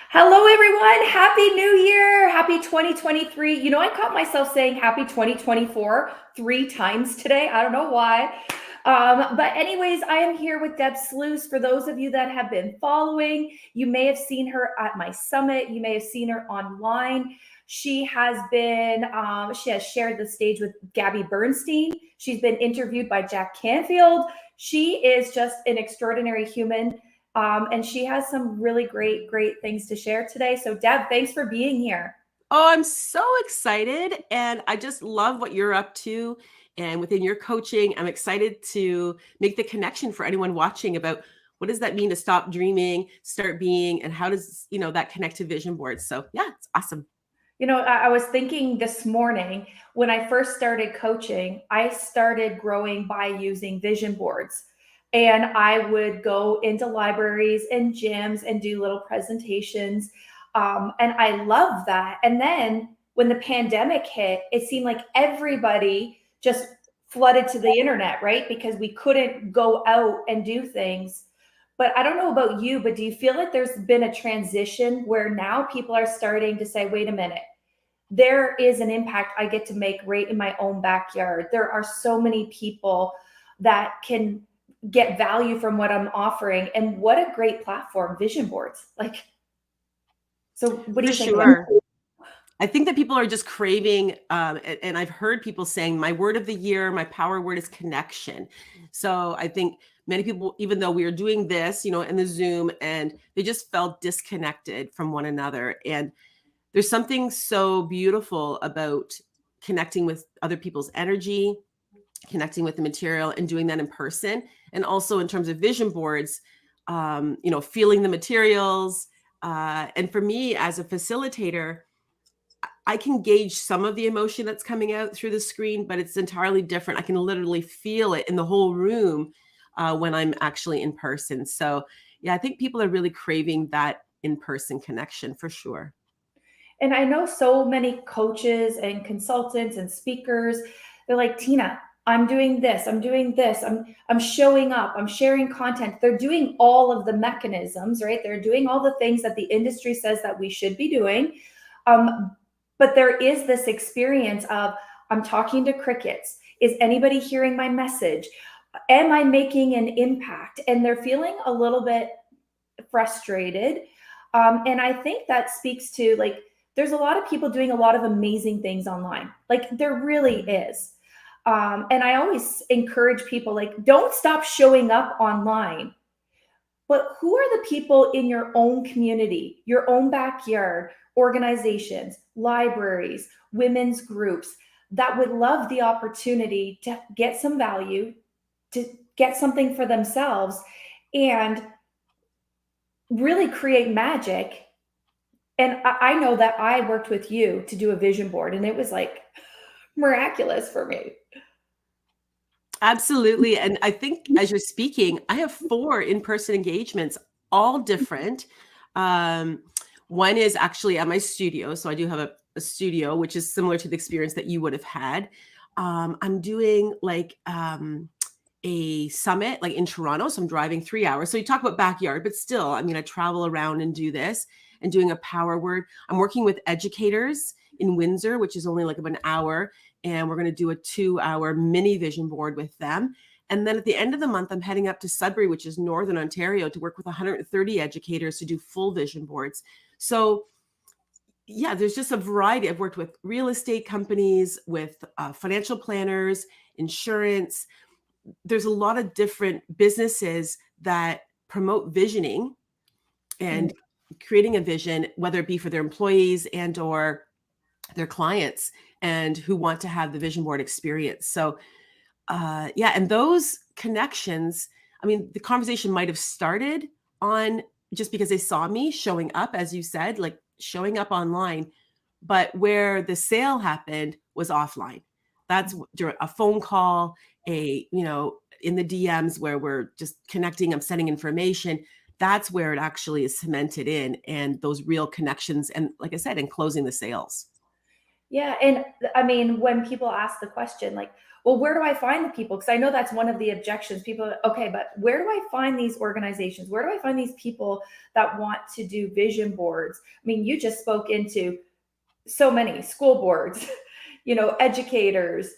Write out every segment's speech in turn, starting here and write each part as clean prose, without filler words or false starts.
Hello, everyone. Happy New Year. Happy 2023. I caught myself saying happy 2024 three times today. I don't know why. But, anyways, I am here with Deb Sluys. For those of you that have been following, you may have seen her at my summit. You may have seen her online. She has shared the stage with Gabby Bernstein. She's been interviewed by Jack Canfield. She is just an extraordinary human. And she has some really great things to share today. So, Deb, thanks for being here. Oh, I'm so excited. And I just love what you're up to. And within your coaching, I'm excited to make the connection for anyone watching about what does that mean to stop dreaming, start being, and how does, that connect to vision boards. So yeah, it's awesome. I was thinking this morning when I first started coaching, I started growing by using vision boards. And I would go into libraries and gyms and do little presentations. And I love that. And then when the pandemic hit, it seemed like everybody just flooded to the internet, right? Because we couldn't go out and do things. But I don't know about you, but do you feel like there's been a transition where now people are starting to say, wait a minute, there is an impact I get to make right in my own backyard? There are so many people that can get value from what I'm offering. And what a great platform, vision boards. So what do For you think about sure. I think that people are just craving, and I've heard people saying, my word of the year, my power word is connection. So I think many people, even though we are doing this, in the Zoom, and they just felt disconnected from one another. And there's something so beautiful about connecting with other people's energy, connecting with the material, and doing that in person. And also in terms of vision boards, feeling the materials. And for me as a facilitator, I can gauge some of the emotion that's coming out through the screen, but it's entirely different. I can literally feel it in the whole room when I'm actually in person. So yeah, I think people are really craving that in-person connection for sure. And I know so many coaches and consultants and speakers, they're like, Tina, I'm doing this, I'm doing this, I'm showing up, I'm sharing content. They're doing all of the mechanisms, right? They're doing all the things that the industry says that we should be doing. But there is this experience of, I'm talking to crickets. Is anybody hearing my message? Am I making an impact? And they're feeling a little bit frustrated. And I think that speaks to, like, there's a lot of people doing a lot of amazing things online. Like, there really is. And I always encourage people, like, don't stop showing up online. But who are the people in your own community, your own backyard, organizations, libraries, women's groups that would love the opportunity to get some value, to get something for themselves, and really create magic? And I know that I worked with you to do a vision board, and it was like miraculous for me. Absolutely. And I think as you're speaking, I have 4 in-person engagements, all different. Um, One is actually at my studio. So I do have a studio, which is similar to the experience that you would have had. I'm doing like a summit like in Toronto. So I'm driving 3 hours. So you talk about backyard, but still, I mean, I travel around and do this and doing a power word. I'm working with educators in Windsor, which is only like about an hour. And we're going to do a 2-hour mini vision board with them. And then at the end of the month, I'm heading up to Sudbury, which is Northern Ontario, to work with 130 educators to do full vision boards. So yeah, there's just a variety. I've worked with real estate companies, with financial planners, insurance. There's a lot of different businesses that promote visioning and creating a vision, whether it be for their employees and or their clients, and who want to have the vision board experience. So yeah, and those connections, I mean, the conversation might have started on just because they saw me showing up, as you said, like showing up online, but where the sale happened was offline. That's during a phone call, in the DMs where we're just connecting, I'm sending information. That's where it actually is cemented in, and those real connections. And like I said, in closing the sales. Yeah. And I mean, when people ask the question, like, well, where do I find the people? Because I know that's one of the objections. People, okay, but where do I find these organizations? Where do I find these people that want to do vision boards? I mean, you just spoke into so many school boards, educators,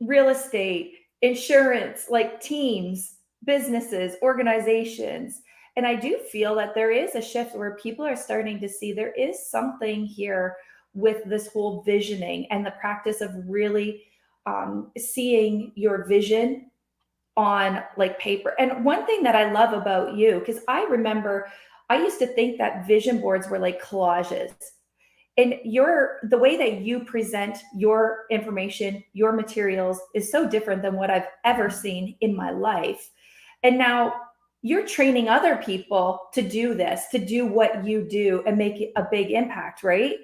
real estate, insurance, like teams, businesses, organizations. And I do feel that there is a shift where people are starting to see there is something here with this whole visioning and the practice of really seeing your vision on like paper. And one thing that I love about you, because I remember I used to think that vision boards were like collages, and the way that you present your information, your materials is so different than what I've ever seen in my life. And now you're training other people to do this, to do what you do and make a big impact, right?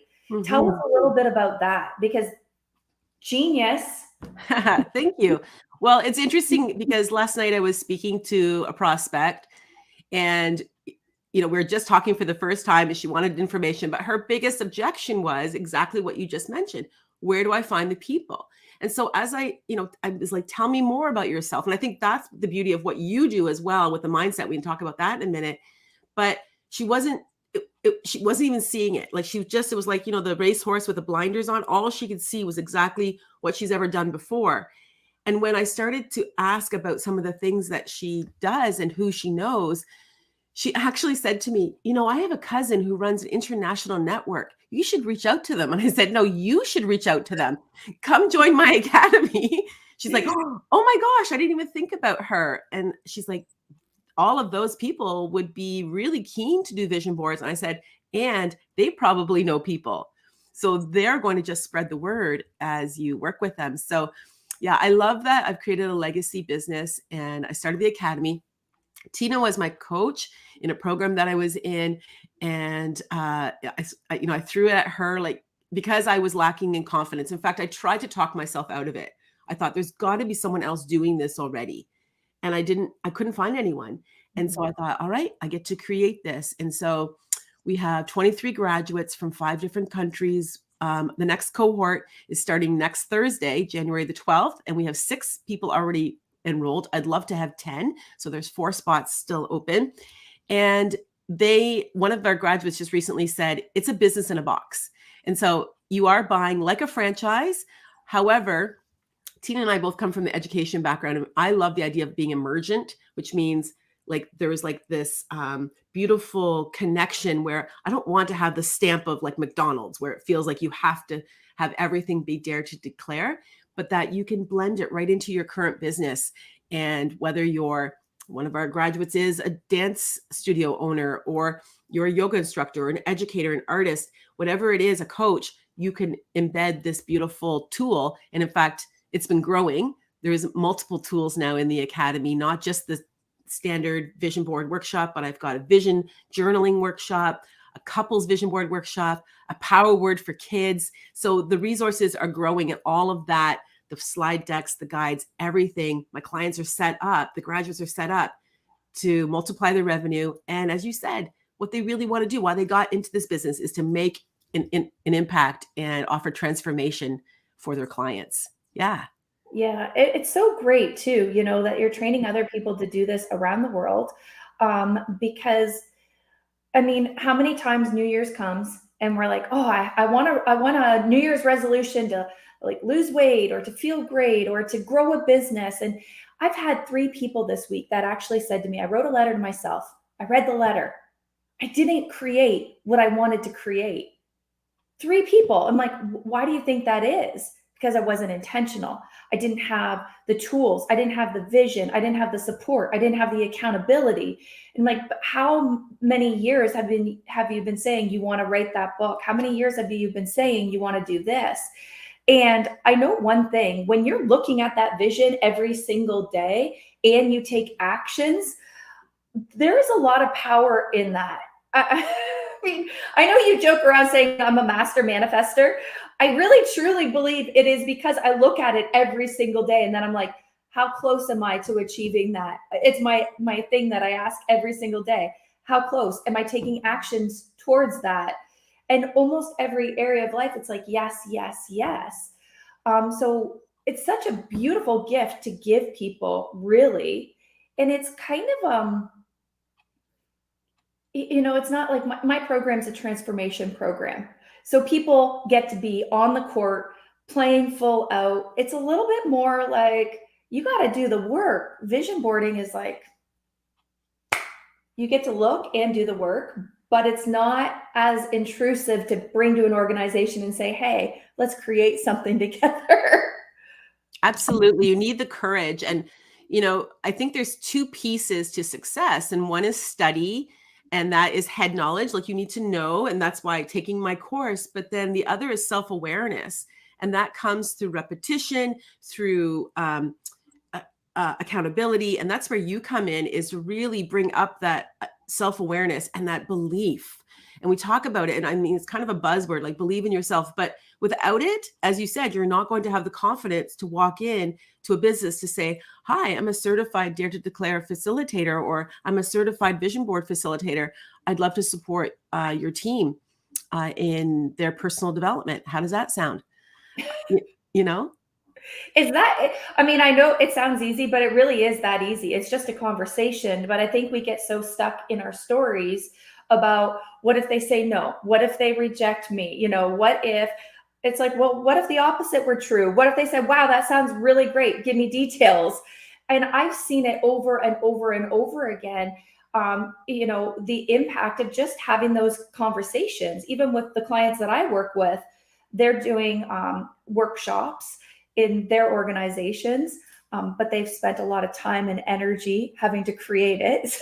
Tell us Mhm. a little bit about that, because genius. Thank you. Well, it's interesting because last night I was speaking to a prospect, and we were just talking for the first time, and she wanted information, but her biggest objection was exactly what you just mentioned. Where do I find the people? And so as I was like, tell me more about yourself. And I think that's the beauty of what you do as well with the mindset. We can talk about that in a minute. But she wasn't she wasn't even seeing it. Like it was like, the racehorse with the blinders on. All she could see was exactly what she's ever done before. And when I started to ask about some of the things that she does and who she knows, she actually said to me, I have a cousin who runs an international network. You should reach out to them. And I said, no, you should reach out to them. Come join my academy. She's like, oh my gosh, I didn't even think about her. And she's like, all of those people would be really keen to do vision boards. And I said, and they probably know people. So they're going to just spread the word as you work with them. So yeah, I love that. I've created a legacy business and I started the academy. Tina was my coach in a program that I was in. And I threw it at her, like, because I was lacking in confidence. In fact, I tried to talk myself out of it. I thought there's got to be someone else doing this already. And I couldn't find anyone. And so I thought, all right, I get to create this. And so we have 23 graduates from 5 different countries. The next cohort is starting next Thursday, January the 12th, and we have 6 people already enrolled. I'd love to have 10. So there's 4 spots still open. And one of our graduates just recently said, it's a business in a box. And so you are buying like a franchise. However, Tina and I both come from the education background, and I love the idea of being emergent, which means like there is like this beautiful connection where I don't want to have the stamp of like McDonald's, where it feels like you have to have everything be dare to declare, but that you can blend it right into your current business. And whether one of our graduates is a dance studio owner, or you're a yoga instructor, or an educator, an artist, whatever it is, a coach, you can embed this beautiful tool. And in fact, it's been growing. There's multiple tools now in the academy, not just the standard vision board workshop, but I've got a vision journaling workshop, a couples vision board workshop, a power word for kids. So the resources are growing, and all of that, the slide decks, the guides, everything. My clients are set up, the graduates are set up to multiply their revenue. And as you said, what they really want to do, why they got into this business, is to make an impact and offer transformation for their clients. Yeah. Yeah, it's so great too, that you're training other people to do this around the world. Because I mean, how many times New Year's comes and we're like, oh, I want a New Year's resolution to like lose weight or to feel great or to grow a business. And I've had 3 people this week that actually said to me, I wrote a letter to myself. I read the letter. I didn't create what I wanted to create. 3 people. I'm like, why do you think that is? Because I wasn't intentional. I didn't have the tools. I didn't have the vision. I didn't have the support. I didn't have the accountability. And like, how many years have you been saying you want to write that book? How many years have you been saying you want to do this? And I know one thing, when you're looking at that vision every single day and you take actions, there is a lot of power in that. I mean, I know you joke around saying I'm a master manifester. I really truly believe it is, because I look at it every single day and then I'm like, how close am I to achieving that? It's my thing that I ask every single day. How close am I taking actions towards that? And almost every area of life, it's like, yes, yes, yes. So it's such a beautiful gift to give people, really. And it's kind of, it's not like my program's a transformation program. So people get to be on the court playing full out. It's a little bit more like you got to do the work. Vision boarding is like you get to look and do the work, but it's not as intrusive to bring to an organization and say, hey, let's create something together. Absolutely. You need the courage. And, I think there's two pieces to success. And one is study, and that is head knowledge. Like, you need to know. And that's why taking my course. But then the other is self awareness. And that comes through repetition, through accountability. And that's where you come in, is to really bring up that self awareness and that belief. And we talk about it. And I mean, it's kind of a buzzword, like believe in yourself. But without it, as you said, you're not going to have the confidence to walk in to a business to say, hi, I'm a certified Dare to Declare facilitator, or I'm a certified vision board facilitator. I'd love to support your team in their personal development. How does that sound? You know? Is that, I mean, I know it sounds easy, but it really is that easy. It's just a conversation. But I think we get so stuck in our stories about what if they say no? What if they reject me? What if it's like, well, what if the opposite were true? What if they said, wow, that sounds really great. Give me details. And I've seen it over and over and over again. The impact of just having those conversations, even with the clients that I work with, they're doing workshops in their organizations, but they've spent a lot of time and energy having to create it.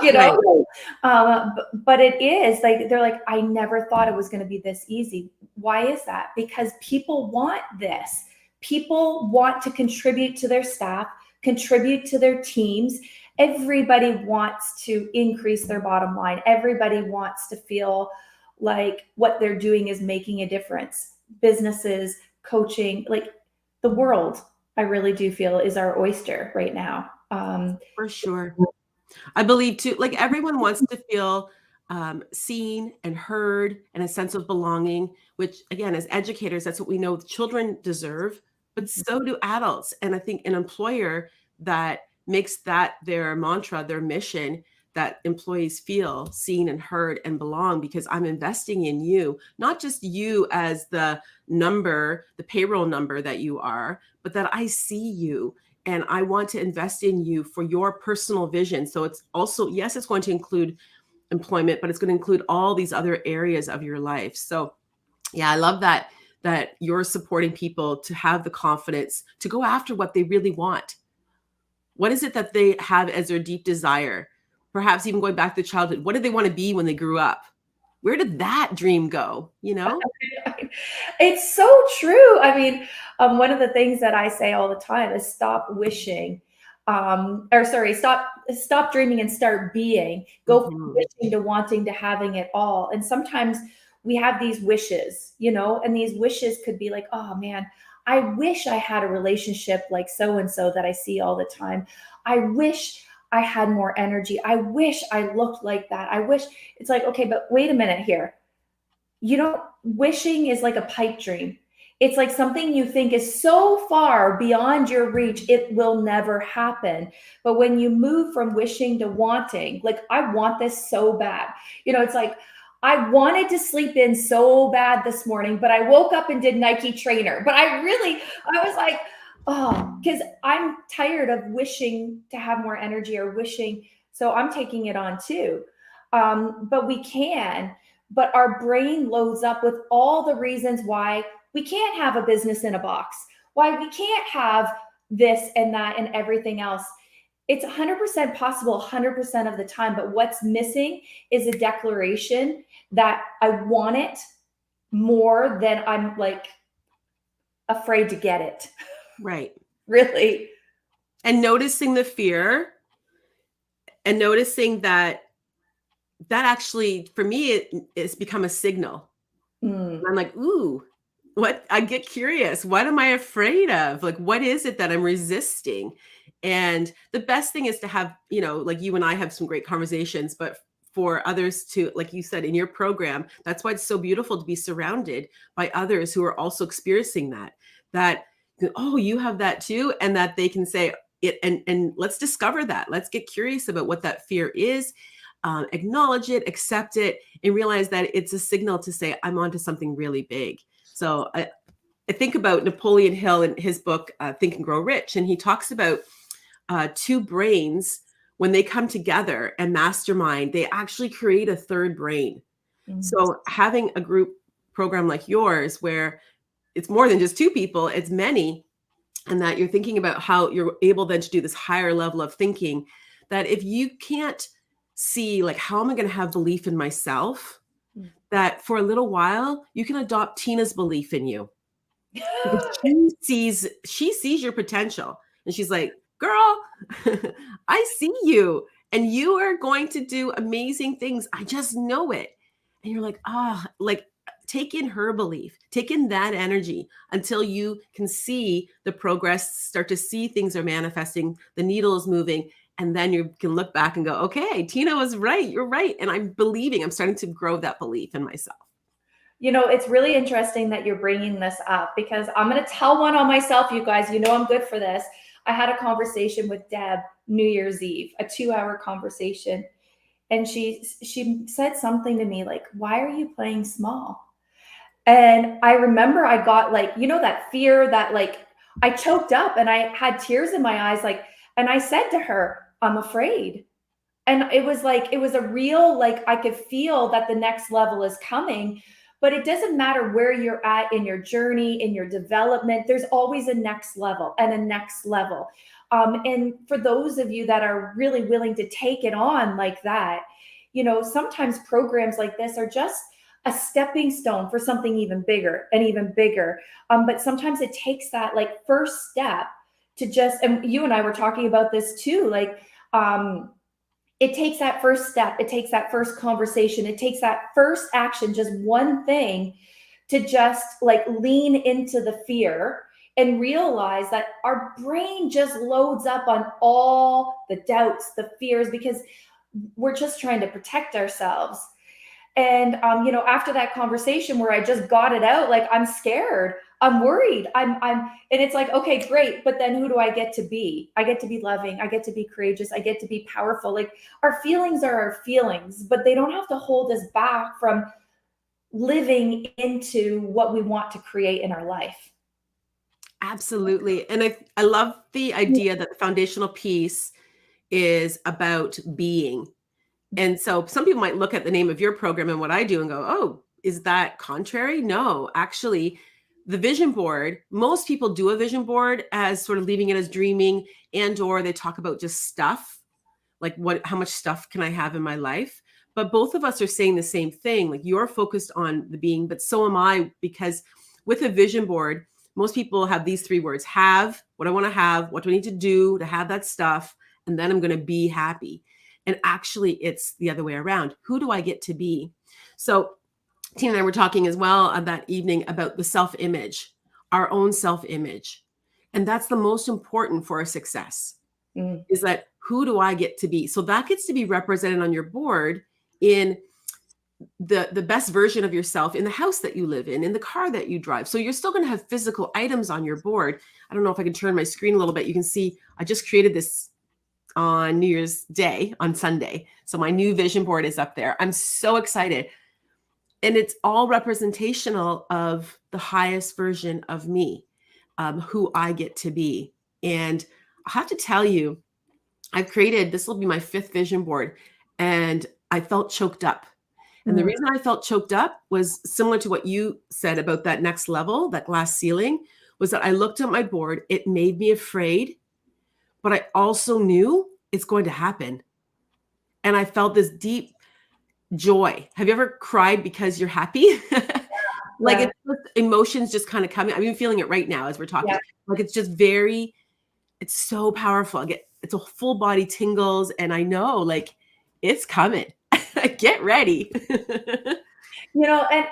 Right. But it is like, they're like, I never thought it was going to be this easy. Why is that? Because people want this. People want to contribute to their staff, contribute to their teams. Everybody wants to increase their bottom line. Everybody wants to feel like what they're doing is making a difference. Businesses, coaching, like the world, I really do feel is our oyster right now. For sure. I believe too, like everyone wants to feel seen and heard and a sense of belonging, which again, as educators, that's what we know children deserve, but so do adults. And I think an employer that makes that their mantra, their mission, that employees feel seen and heard and belong, because I'm investing in you, not just you as the number, the payroll number that you are, but that I see you. And I want to invest in you for your personal vision. So it's also, yes, it's going to include employment, but it's going to include all these other areas of your life. So yeah, I love that you're supporting people to have the confidence to go after what they really want. What is it that they have as their deep desire? Perhaps even going back to childhood. What did they want to be when they grew up? Where did that dream go? It's so true. I mean, one of the things that I say all the time is stop wishing, stop dreaming and start being. Go from wishing to wanting to having it all. And sometimes we have these wishes, and these wishes could be like, oh man, I wish I had a relationship like so-and-so that I see all the time. I wish I had more energy. I wish I looked like that. I wish. It's like, okay, but wait a minute here. Wishing is like a pipe dream. It's like something you think is so far beyond your reach, it will never happen. But when you move from wishing to wanting, like, I want this so bad. It's like, I wanted to sleep in so bad this morning, but I woke up and did Nike trainer. But I was like, oh, because I'm tired of wishing to have more energy or wishing. So I'm taking it on too. But we can. But our brain loads up with all the reasons why we can't have a business in a box, why we can't have this and that and everything else. It's 100% possible 100% of the time. But what's missing is a declaration that I want it more than I'm like afraid to get it. Right. Really. And noticing the fear and noticing that actually, for me, it's become a signal. I'm like, ooh, what? I get curious. What am I afraid of? Like, what is it that I'm resisting? And the best thing is to have, like you and I have some great conversations, but for others to, like you said, in your program, that's why it's so beautiful to be surrounded by others who are also experiencing that, oh, you have that too. And that they can say it, and let's discover that. Let's get curious about what that fear is, acknowledge it, accept it, and realize that it's a signal to say, I'm onto something really big. So I think about Napoleon Hill in his book, Think and Grow Rich. And he talks about two brains, when they come together and mastermind, they actually create a third brain. So having a group program like yours, where it's more than just two people, it's many, and that you're thinking about how you're able then to do this higher level of thinking, that if you can't see, like, how am I going to have belief in myself, that for a little while, you can adopt Tina's belief in you. She sees your potential, and she's like, girl, I see you, and you are going to do amazing things. I just know it. And you're like, like, take in her belief, take in that energy until you can see the progress, start to see things are manifesting, the needle is moving. And then you can look back and go, okay, Tina was right. You're right. And I'm starting to grow that belief in myself. It's really interesting that you're bringing this up, because I'm going to tell one on myself, you guys. I'm good for this. I had a conversation with Deb New Year's Eve, a 2-hour conversation. And she said something to me like, why are you playing small? And I remember I got like, that fear that, like, I choked up and I had tears in my eyes. Like, and I said to her, I'm afraid. And it was a real, like, I could feel that the next level is coming. But it doesn't matter where you're at in your journey, in your development, there's always a next level and a next level. And for those of you that are really willing to take it on like that, sometimes programs like this are just a stepping stone for something even bigger and even bigger. But sometimes it takes that, like, first step to just, and you and I were talking about this too, like, it takes that first step. It takes that first conversation. It takes that first action, just one thing, to just, like, lean into the fear and realize that our brain just loads up on all the doubts, the fears, because we're just trying to protect ourselves. And, after that conversation where I just got it out, like, I'm scared, I'm worried, and it's like, okay, great. But then who do I get to be? I get to be loving. I get to be courageous. I get to be powerful. Like, our feelings are our feelings, but they don't have to hold us back from living into what we want to create in our life. Absolutely. And I love the idea that the foundational piece is about being. And so some people might look at the name of your program and what I do and go, oh, is that contrary? No, actually, the vision board, most people do a vision board as sort of leaving it as dreaming, and or they talk about just stuff, like how much stuff can I have in my life? But both of us are saying the same thing. Like, you're focused on the being, but so am I, because with a vision board, most people have these 3 words: have, what I want to have, what do I need to do to have that stuff, and then I'm going to be happy. And actually, it's the other way around. Who do I get to be? So Tina and I were talking as well on that evening about the self-image, our own self-image. And that's the most important for our success, is that who do I get to be? So that gets to be represented on your board in the best version of yourself, in the house that you live in the car that you drive. So you're still going to have physical items on your board. I don't know if I can turn my screen a little bit. You can see I just created this on New Year's Day, on Sunday. So my new vision board is up there. I'm so excited. And it's all representational of the highest version of me, who I get to be. And I have to tell you, this will be my 5th vision board, and I felt choked up. And the reason I felt choked up was similar to what you said about that next level, that glass ceiling, was that I looked at my board. It made me afraid, but I also knew it's going to happen. And I felt this deep joy. Have you ever cried because you're happy? Like, it's just emotions just kind of coming. I'm even feeling it right now as we're talking. Yeah. Like, it's just it's so powerful. It's a full body tingles, and I know, like, it's coming. Get ready. And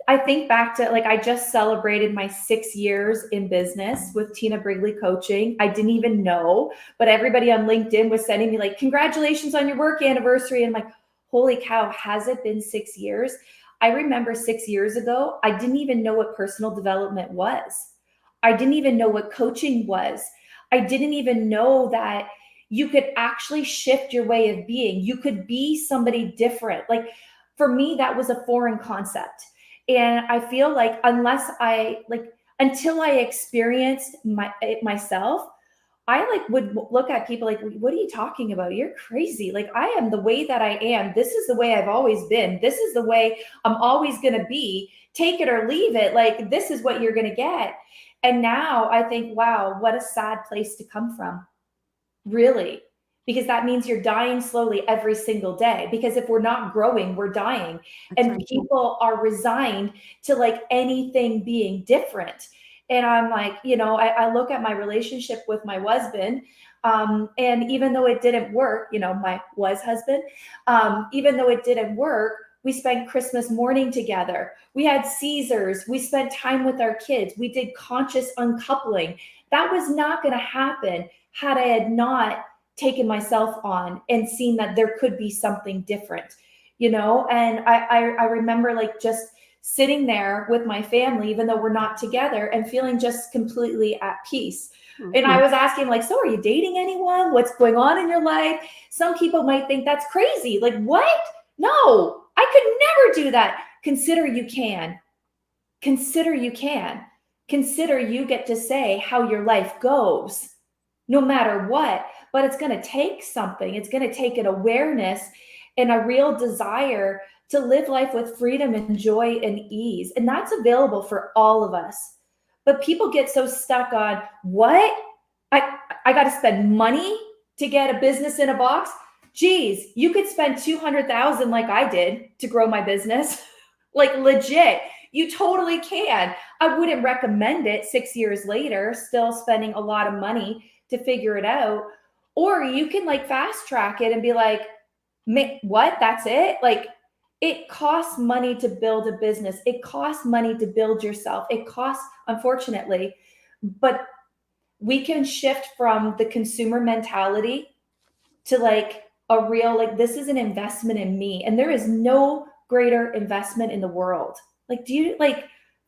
I think back to, like, I just celebrated my 6 years in business with Tina Brigley Coaching. I didn't even know, but everybody on LinkedIn was sending me like, congratulations on your work anniversary. And I'm like, holy cow, has it been 6 years? I remember 6 years ago, I didn't even know what personal development was. I didn't even know what coaching was. I didn't even know that you could actually shift your way of being. You could be somebody different. Like, for me, that was a foreign concept. And I feel like until I experienced it myself, I like would look at people like, what are you talking about? You're crazy. Like, I am the way that I am. This is the way I've always been. This is the way I'm always going to be. Take it or leave it. Like, this is what you're going to get. And now I think, wow, what a sad place to come from. Really, because that means you're dying slowly every single day. Because if we're not growing, we're dying. That's And right. people are resigned to like anything being different. And I'm like, I look at my relationship with my husband. And even though it didn't work, my was husband, even though it didn't work, we spent Christmas morning together. We had Caesars. We spent time with our kids. We did conscious uncoupling. That was not going to happen had I had not taken myself on and seen that there could be something different, and I remember like just sitting there with my family, even though we're not together, and feeling just completely at peace. And I was asking, like, so are you dating anyone? What's going on in your life? Some people might think that's crazy. Like, what? No, I could never do that. Consider you can. Consider you can. Consider you get to say how your life goes no matter what. But it's going to take something. It's going to take an awareness and a real desire to live life with freedom and joy and ease. And that's available for all of us. But people get so stuck on, what? I got to spend money to get a business in a box. Geez, you could spend 200,000 like I did to grow my business. Like, legit. You totally can. I wouldn't recommend it 6 years later, still spending a lot of money to figure it out. Or you can like fast track it and be like, what? That's it? Like, it costs money to build a business. It costs money to build yourself. It costs, unfortunately, but we can shift from the consumer mentality to like a real, like, this is an investment in me. And there is no greater investment in the world. Like,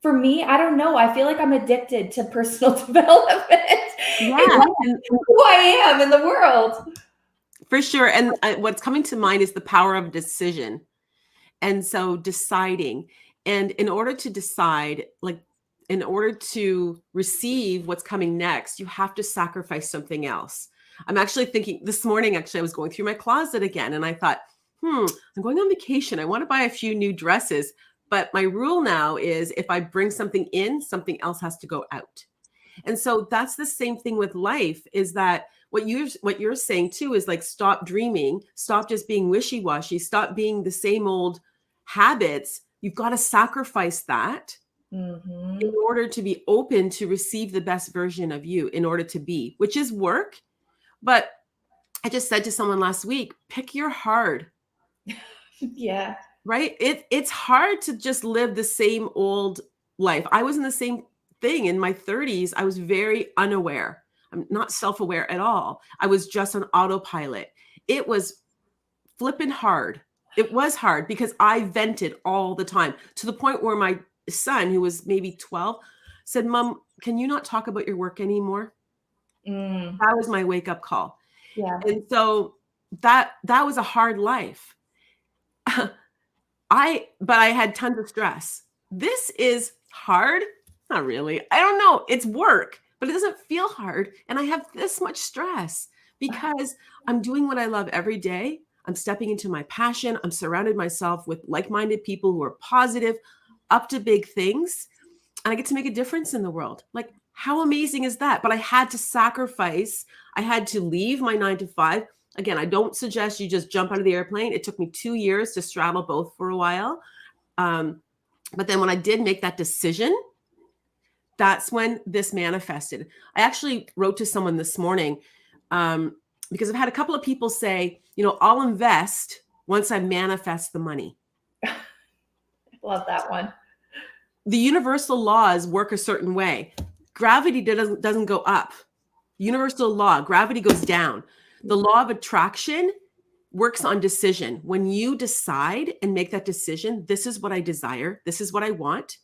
for me, I don't know. I feel like I'm addicted to personal development. Yeah. It's like who I am in the world. For sure. And what's coming to mind is the power of decision. And so deciding, and in order to decide, like in order to receive what's coming next, you have to sacrifice something else. I'm actually thinking this morning, I was going through my closet again and I thought, I'm going on vacation. I want to buy a few new dresses. But my rule now is if I bring something in, something else has to go out. And so that's the same thing with life, is that what you're saying too is like, stop dreaming, stop just being wishy-washy, stop being the same old habits. You've got to sacrifice that in order to be open to receive the best version of you, in order to be, which is work. But I just said to someone last week, pick your hard. Yeah. Right? It's hard to just live the same old life. I was in the same thing in my 30s. I was very unaware. I'm not self-aware at all. I was just on autopilot. It was flipping hard. It was hard because I vented all the time, to the point where my son, who was maybe 12, said, "Mom, can you not talk about your work anymore?" That was my wake-up call. Yeah. And so that was a hard life. But I had tons of stress. This is hard. Not really. I don't know. It's work, but it doesn't feel hard. And I have this much stress because I'm doing what I love every day. I'm stepping into my passion. I'm surrounded myself with like-minded people who are positive, up to big things. And I get to make a difference in the world. Like, how amazing is that? But I had to sacrifice. I had to leave my 9 to 5. Again, I don't suggest you just jump out of the airplane. It took me 2 years to straddle both for a while. But then when I did make that decision, that's when this manifested. I actually wrote to someone this morning because I've had a couple of people say, I'll invest once I manifest the money. Love that one. the universal laws work a certain way. Gravity doesn't go up. Universal law, gravity goes down. The law of attraction works on decision. When you decide and make that decision, this is what I desire, this is what I want,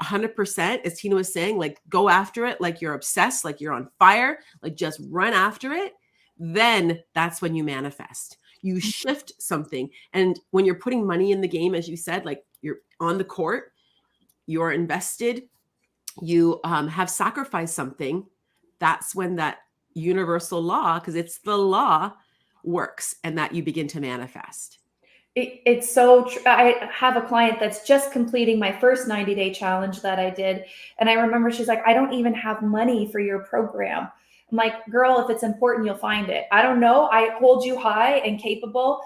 100%, as Tina was saying, like go after it, like you're obsessed, like you're on fire, like just run after it. Then that's when you manifest. You shift something. And when you're putting money in the game, as you said, like you're on the court, you're invested, you have sacrificed something. That's when that universal law, because it's the law, works, and that you begin to manifest. It's so true. I have a client that's just completing my first 90-day challenge that I did. And I remember she's like, I don't even have money for your program. I'm like, girl, if it's important, you'll find it. I don't know. I hold you high and capable.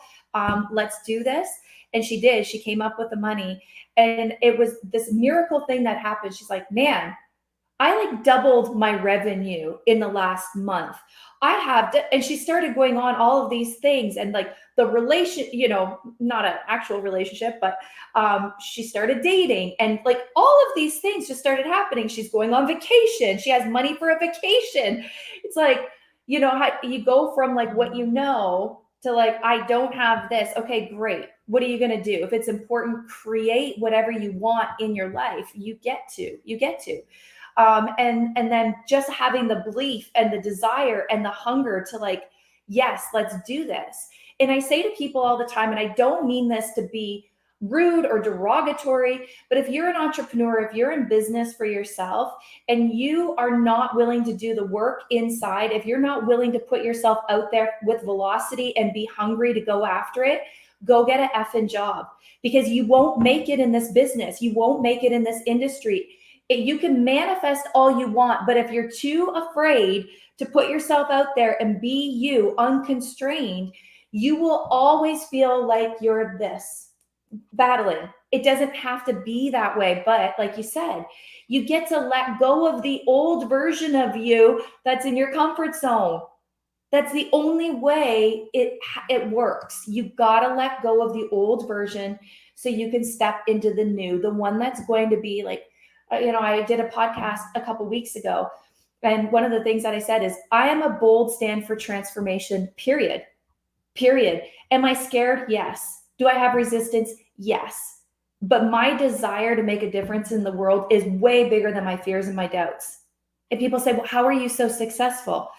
Let's do this. And she did. She came up with the money. And it was this miracle thing that happened. She's like, man, I like doubled my revenue in the last month. I have, and she started going on all of these things, and like the relation, you know, not an actual relationship, but she started dating, and like all of these things just started happening. She's going on vacation. She has money for a vacation. It's like, you know, how you go from like what you know to like, I don't have this. Okay, great. What are you going to do? If it's important, create whatever you want in your life. You get to. And then just having the belief and the desire and the hunger to like, yes, let's do this. And I say to people all the time, and I don't mean this to be rude or derogatory, but if you're an entrepreneur, if you're in business for yourself and you are not willing to do the work inside, if you're not willing to put yourself out there with velocity and be hungry to go after it, go get an effing job, because you won't make it in this business. You won't make it in this industry. You can manifest all you want, but if you're too afraid to put yourself out there and be you unconstrained, you will always feel like you're this battling. It doesn't have to be that way, but like you said, you get to let go of the old version of you that's in your comfort zone. That's the only way it works. You got to let go of the old version so you can step into the new, the one that's going to be like, you know, I did a podcast a couple weeks ago, and one of the things that I said is, I am a bold stand for transformation, period. Am I scared? Yes. Do I have resistance? Yes. But my desire to make a difference in the world is way bigger than my fears and my doubts. And people say, well, how are you so successful?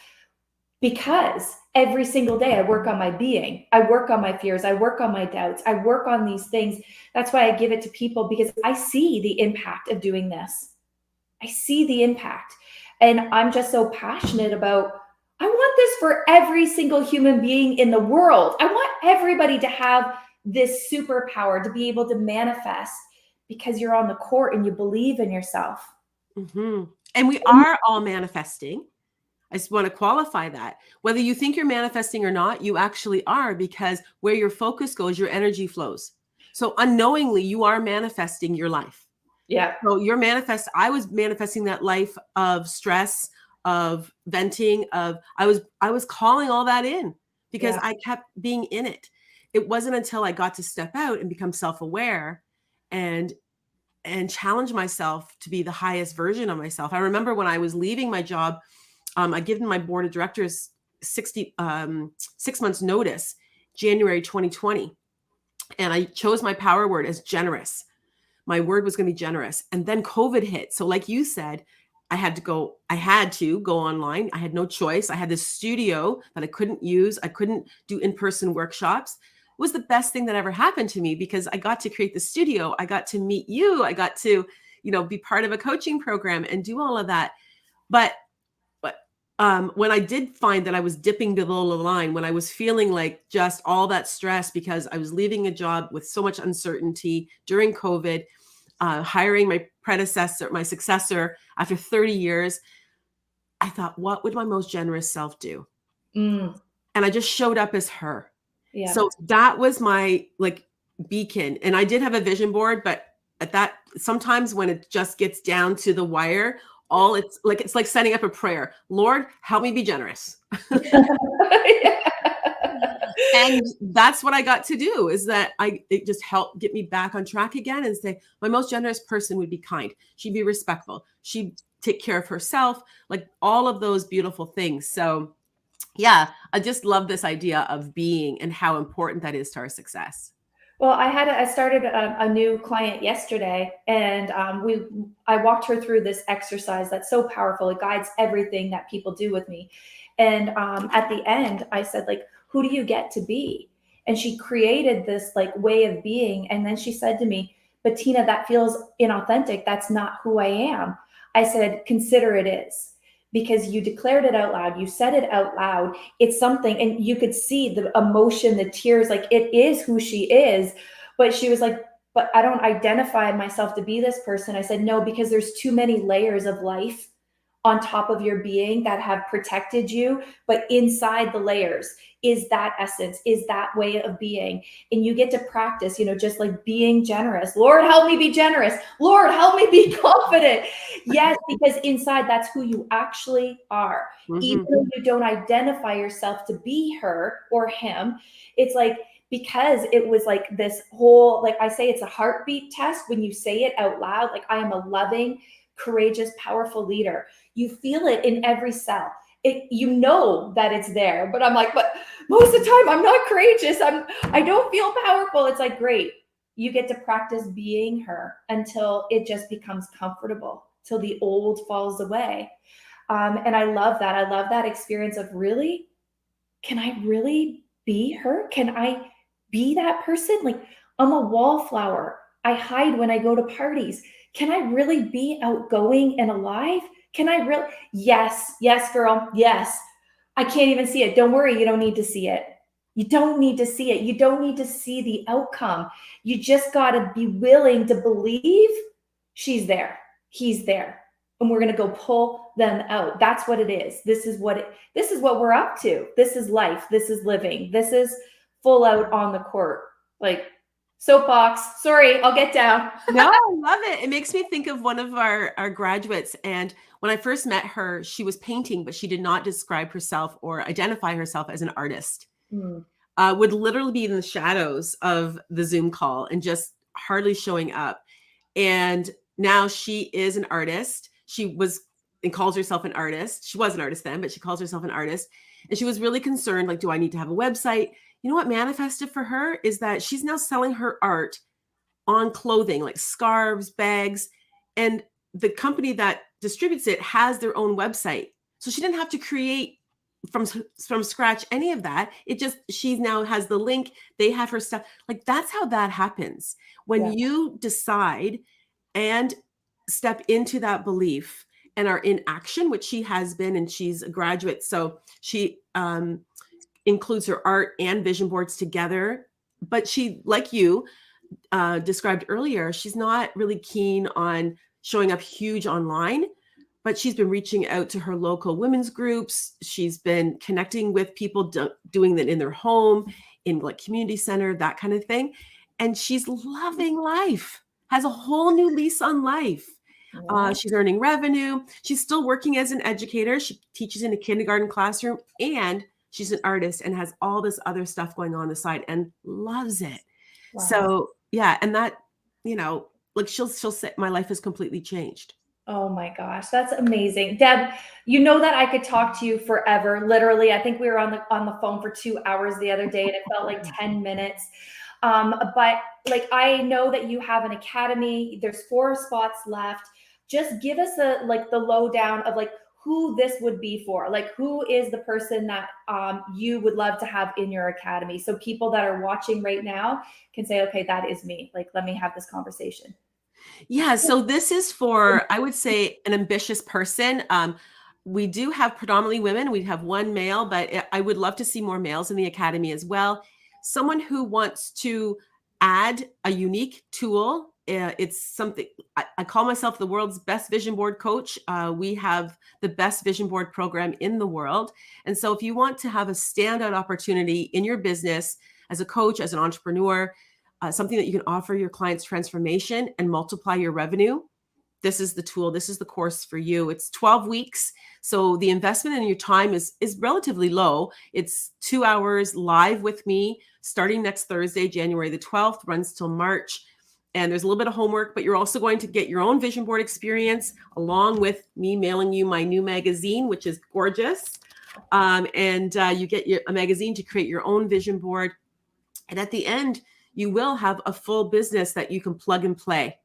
Because every single day I work on my being, I work on my fears, I work on my doubts, I work on these things. That's why I give it to people, because I see the impact of doing this. I see the impact. And I'm just so passionate about, I want this for every single human being in the world. I want everybody to have this superpower, to be able to manifest, because you're on the court and you believe in yourself. Mm-hmm. And we are all manifesting. I just want to qualify that. Whether you think you're manifesting or not, you actually are, because where your focus goes, your energy flows. So unknowingly, you are manifesting your life. Yeah. So I was manifesting that life of stress, of venting, I was calling all that in, because I kept being in it. It wasn't until I got to step out and become self-aware and challenge myself to be the highest version of myself. I remember when I was leaving my job, I given my board of directors 6 months notice, January 2020. And I chose my power word as generous. My word was going to be generous. And then COVID hit. So like you said, I had to go online. I had no choice. I had this studio that I couldn't use. I couldn't do in-person workshops. It was the best thing that ever happened to me, because I got to create the studio. I got to meet you. I got to, be part of a coaching program and do all of that. But when I did find that I was dipping below the line, when I was feeling like just all that stress because I was leaving a job with so much uncertainty during COVID, hiring my successor after 30 years, I thought, what would my most generous self do? And I just showed up as her. Yeah. So that was my beacon. And I did have a vision board, but sometimes when it just gets down to the wire, it's like setting up a prayer. Lord, help me be generous. And that's what I got to do, is that it just helped get me back on track again and say, my most generous person would be kind. She'd be respectful. She'd take care of herself, like all of those beautiful things. So yeah, I just love this idea of being and how important that is to our success. Well, I started a new client yesterday, and I walked her through this exercise that's so powerful. It guides everything that people do with me. And at the end, I said, like, who do you get to be? And she created this like way of being. And then she said to me, but Tina, that feels inauthentic. That's not who I am. I said, consider it is, because you declared it out loud. You said it out loud. It's something, and you could see the emotion, the tears, like it is who she is. But she was like, but I don't identify myself to be this person. I said, no, because there's too many layers of life on top of your being that have protected you. But inside the layers is that essence, is that way of being. And you get to practice, just like being generous. Lord, help me be generous. Lord, help me be confident. Yes, because inside that's who you actually are. Even though you don't identify yourself to be her or him, it's like, because it was like this whole, like I say, it's a heartbeat test when you say it out loud, like I am a loving, courageous, powerful leader. You feel it in every cell. You know that it's there, but I'm like, but most of the time I'm not courageous. I don't feel powerful. It's like, great. You get to practice being her until it just becomes comfortable, till the old falls away. And I love that. I love that experience of, really, can I really be her? Can I be that person? Like, I'm a wallflower. I hide when I go to parties. Can I really be outgoing and alive? Can I really? Yes, yes, girl. Yes. I can't even see it. Don't worry. You don't need to see it. You don't need to see it. You don't need to see the outcome. You just got to be willing to believe she's there. He's there. And we're going to go pull them out. That's what it is. This is what we're up to. This is life. This is living. This is full out on the court. Like, soapbox. Sorry, I'll get down. No, I love it. It makes me think of one of our graduates. And when I first met her, she was painting, but she did not describe herself or identify herself as an artist. Would literally be in the shadows of the Zoom call and just hardly showing up. And now she is an artist. She was and calls herself an artist. She was an artist then, but she calls herself an artist. And she was really concerned, like, do I need to have a website? You know what manifested for her is that she's now selling her art on clothing, like scarves, bags, and the company that distributes it has their own website. So she didn't have to create from scratch any of that. It just, she now has the link. They have her stuff. Like, that's how that happens. When you decide and step into that belief and are in action, which she has been, and she's a graduate. So she includes her art and vision boards together. But she, like you described earlier, she's not really keen on showing up huge online, but she's been reaching out to her local women's groups. She's been connecting with people doing that in their home, in like community center, that kind of thing. And she's loving life, has a whole new lease on life. She's earning revenue. She's still working as an educator. She teaches in a kindergarten classroom, and she's an artist and has all this other stuff going on the side and loves it. Wow. So yeah. And that, like she'll say, my life has completely changed. Oh my gosh, that's amazing. Deb, you know that I could talk to you forever. Literally, I think we were on the phone for 2 hours the other day, and it felt like 10 minutes. But like, I know that you have an academy. There's 4 spots left. Just give us the lowdown of like who this would be for. Like, who is the person that you would love to have in your academy? So people that are watching right now can say, okay, that is me. Like, let me have this conversation. Yeah. So this is for, I would say, an ambitious person. We do have predominantly women. We have 1 male, but I would love to see more males in the academy as well. Someone who wants to add a unique tool. It's something, I call myself the world's best vision board coach. We have the best vision board program in the world. And so if you want to have a standout opportunity in your business as a coach, as an entrepreneur, something that you can offer your clients transformation and multiply your revenue, this is the tool, this is the course for you. It's 12 weeks. So the investment in your time is relatively low. It's 2 hours live with me starting next Thursday, January the 12th, runs till March. And there's a little bit of homework, but you're also going to get your own vision board experience along with me mailing you my new magazine, which is gorgeous. You get a magazine to create your own vision board. And at the end, you will have a full business that you can plug and play.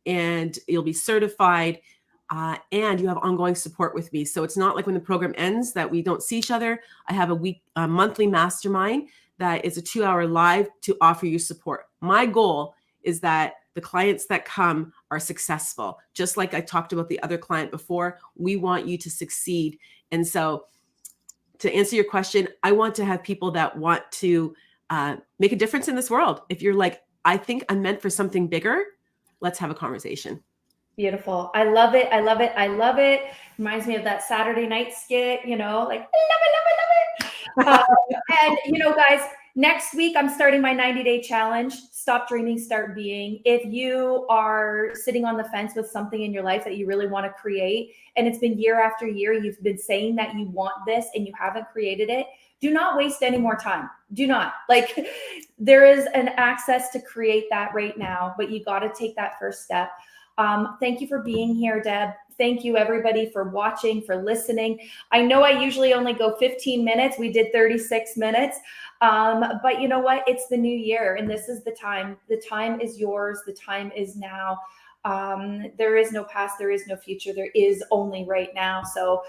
And you'll be certified, and you have ongoing support with me. So it's not like when the program ends that we don't see each other. I have a monthly mastermind that is a 2-hour live to offer you support. My goal is that the clients that come are successful. Just like I talked about the other client before, we want you to succeed. And so to answer your question, I want to have people that want to make a difference in this world. If you're like, I think I'm meant for something bigger, let's have a conversation. Beautiful. I love it. I love it. I love it. Reminds me of that Saturday night skit, like, I love it, love it, love it. And, guys, next week, I'm starting my 90-day challenge. Stop dreaming, start being. If you are sitting on the fence with something in your life that you really want to create, and it's been year after year, you've been saying that you want this and you haven't created it, do not waste any more time. Do not. There is an access to create that right now, but you got to take that first step. Thank you for being here, Deb. Thank you, everybody, for watching, for listening. I know I usually only go 15 minutes. We did 36 minutes. But you know what? It's the new year, and this is the time. The time is yours. The time is now. There is no past. There is no future. There is only right now. So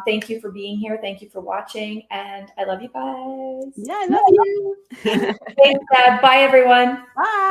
thank you for being here. Thank you for watching. And I love you guys. Yeah, I love you. Thanks, Deb. Bye, everyone. Bye.